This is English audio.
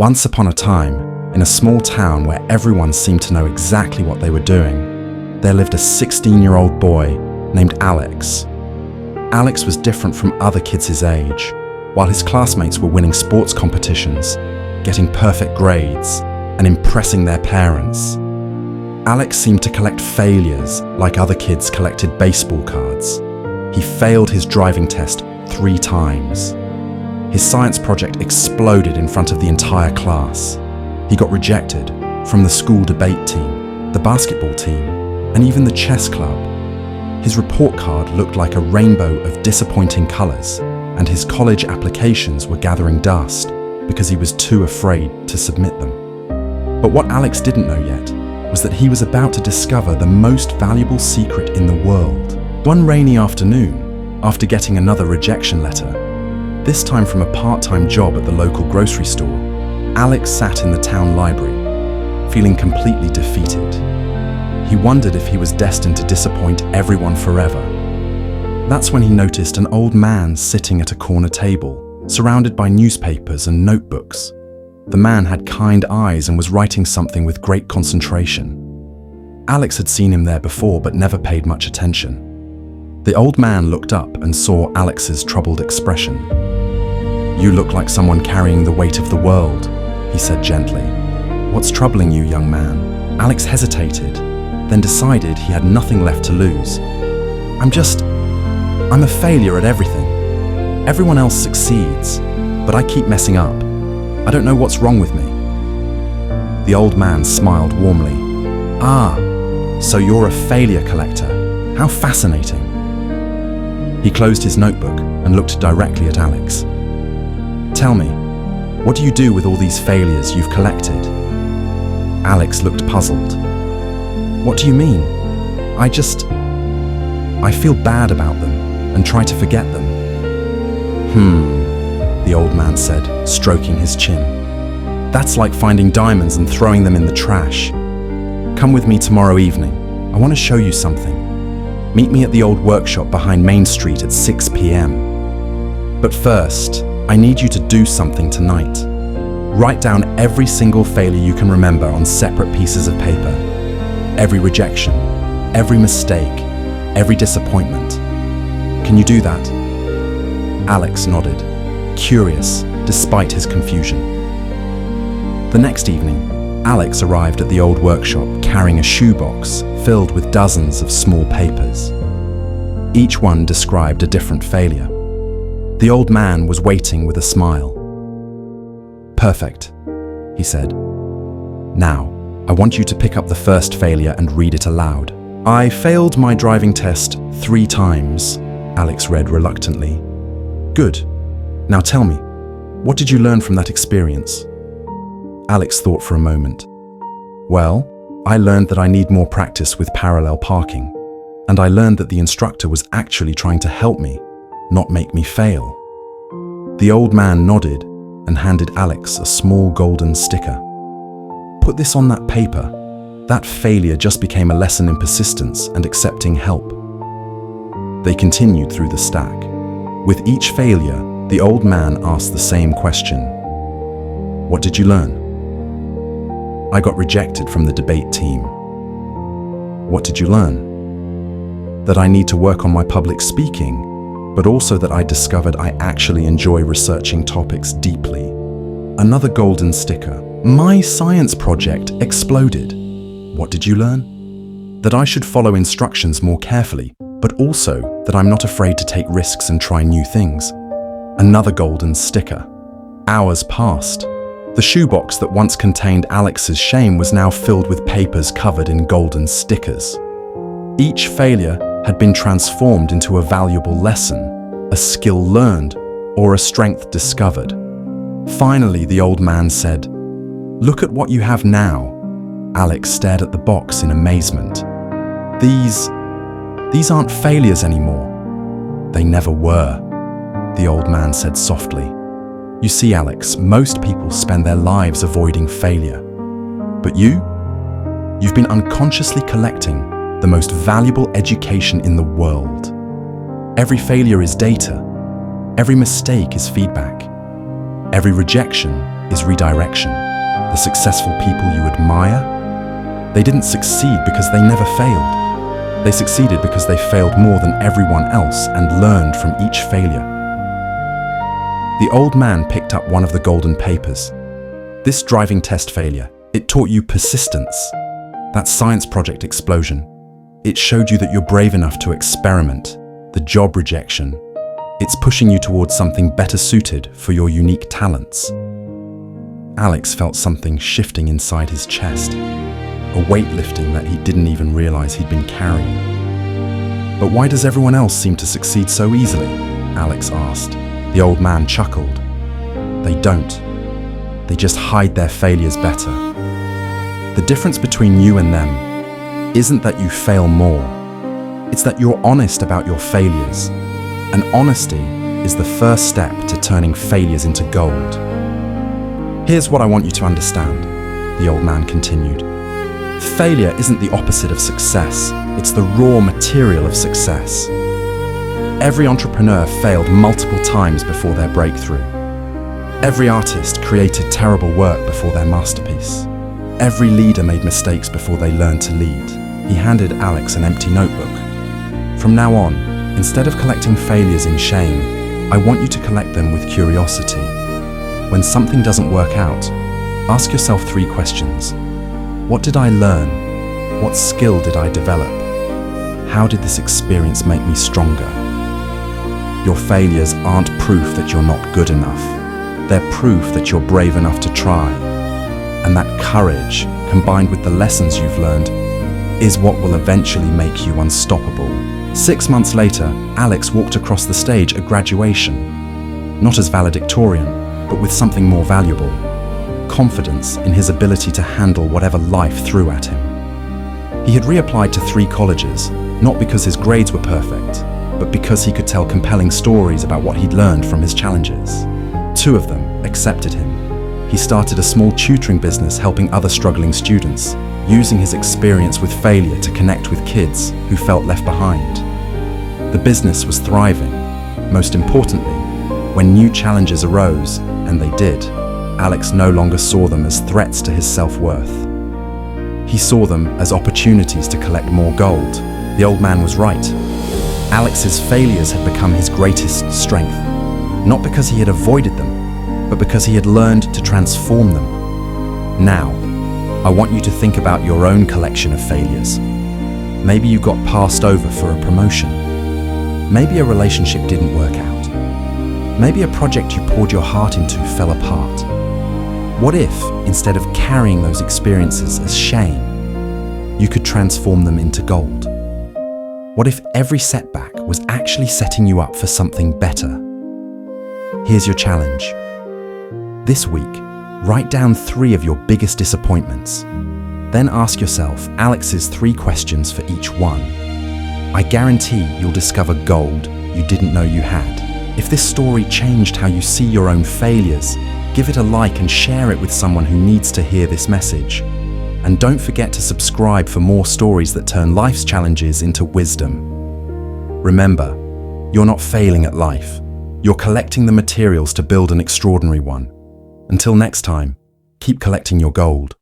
Once upon a time, in a small town where everyone seemed to know exactly what they were doing, there lived a 16-year-old boy named Alex. Alex was different from other kids his age. While his classmates were winning sports competitions, getting perfect grades, and impressing their parents, Alex seemed to collect failures like other kids collected baseball cards. He failed his driving test 3 times. His science project exploded in front of the entire class. He got rejected from the school debate team, the basketball team, and even the chess club. His report card looked like a rainbow of disappointing colors, and his college applications were gathering dust because he was too afraid to submit them. But what Alex didn't know yet was that he was about to discover the most valuable secret in the world. One rainy afternoon, after getting another rejection letter, this time from a part-time job at the local grocery store, Alex sat in the town library, feeling completely defeated. He wondered if he was destined to disappoint everyone forever. That's when he noticed an old man sitting at a corner table, surrounded by newspapers and notebooks. The man had kind eyes and was writing something with great concentration. Alex had seen him there before but never paid much attention. The old man looked up and saw Alex's troubled expression. "You look like someone carrying the weight of the world," he said gently. "What's troubling you, young man?" Alex hesitated, then decided he had nothing left to lose. I'm a failure at everything. Everyone else succeeds, but I keep messing up. I don't know what's wrong with me." The old man smiled warmly. "Ah, so you're a failure collector. How fascinating." He closed his notebook and looked directly at Alex. "Tell me, what do you do with all these failures you've collected?" Alex looked puzzled. "What do you mean? I feel bad about them and try to forget them." The old man said, stroking his chin. "That's like finding diamonds and throwing them in the trash. Come with me tomorrow evening. I want to show you something. Meet me at the old workshop behind Main Street at 6 p.m. But first, I need you to do something tonight. Write down every single failure you can remember on separate pieces of paper. Every rejection, every mistake, every disappointment. Can you do that?" Alex nodded, curious despite his confusion. The next evening, Alex arrived at the old workshop carrying a shoebox filled with dozens of small papers. Each one described a different failure. The old man was waiting with a smile. "Perfect," he said. "Now, I want you to pick up the first failure and read it aloud." "I failed my driving test 3 times," Alex read reluctantly. "Good. Now tell me, what did you learn from that experience?" Alex thought for a moment. "Well, I learned that I need more practice with parallel parking, and I learned that the instructor was actually trying to help me, not make me fail." The old man nodded and handed Alex a small golden sticker. "Put this on that paper. That failure just became a lesson in persistence and accepting help." They continued through the stack. With each failure, the old man asked the same question. "What did you learn?" "I got rejected from the debate team." "What did you learn?" "That I need to work on my public speaking, but also that I discovered I actually enjoy researching topics deeply." Another golden sticker. "My science project exploded." "What did you learn?" "That I should follow instructions more carefully, but also that I'm not afraid to take risks and try new things." Another golden sticker. Hours passed. The shoebox that once contained Alex's shame was now filled with papers covered in golden stickers. Each failure had been transformed into a valuable lesson, a skill learned, or a strength discovered. Finally, the old man said, "Look at what you have now." Alex stared at the box in amazement. These aren't failures anymore." "They never were," the old man said softly. "You see, Alex, most people spend their lives avoiding failure. But you've been unconsciously collecting the most valuable education in the world. Every failure is data. Every mistake is feedback. Every rejection is redirection. The successful people you admire, they didn't succeed because they never failed. They succeeded because they failed more than everyone else and learned from each failure. The old man picked up one of the golden papers. This driving test failure, it taught you persistence. That science project explosion, it showed you that you're brave enough to experiment. The job rejection, it's pushing you towards something better suited for your unique talents. Alex felt something shifting inside his chest, a weight lifting that he didn't even realize he'd been carrying. But why does everyone else seem to succeed so easily? Alex asked. The old man chuckled. They don't. They just hide their failures better. The difference between you and them isn't that you fail more. It's that you're honest about your failures. And honesty is the first step to turning failures into gold. Here's what I want you to understand, the old man continued. Failure isn't the opposite of success. It's the raw material of success. Every entrepreneur failed multiple times before their breakthrough. Every artist created terrible work before their masterpiece. Every leader made mistakes before they learned to lead. He handed Alex an empty notebook. From now on, instead of collecting failures in shame, I want you to collect them with curiosity. When something doesn't work out, ask yourself 3 questions. What did I learn? What skill did I develop? How did this experience make me stronger? Your failures aren't proof that you're not good enough. They're proof that you're brave enough to try. And that courage, combined with the lessons you've learned, is what will eventually make you unstoppable. 6 months later, Alex walked across the stage at graduation, not as valedictorian, but with something more valuable: confidence in his ability to handle whatever life threw at him. He had reapplied to 3 colleges, not because his grades were perfect, but because he could tell compelling stories about what he'd learned from his challenges. 2 of them accepted him. He started a small tutoring business helping other struggling students, using his experience with failure to connect with kids who felt left behind. The business was thriving. Most importantly, when new challenges arose, and they did, Alex no longer saw them as threats to his self-worth. He saw them as opportunities to collect more gold. The old man was right. Alex's failures had become his greatest strength, not because he had avoided them, but because he had learned to transform them. Now, I want you to think about your own collection of failures. Maybe you got passed over for a promotion. Maybe a relationship didn't work out. Maybe a project you poured your heart into fell apart. What if, instead of carrying those experiences as shame, you could transform them into gold? What if every setback was actually setting you up for something better? Here's your challenge. This week, write down 3 of your biggest disappointments. Then ask yourself Alex's 3 questions for each one. I guarantee you'll discover gold you didn't know you had. If this story changed how you see your own failures, give it a like and share it with someone who needs to hear this message. And don't forget to subscribe for more stories that turn life's challenges into wisdom. Remember, you're not failing at life. You're collecting the materials to build an extraordinary one. Until next time, keep collecting your gold.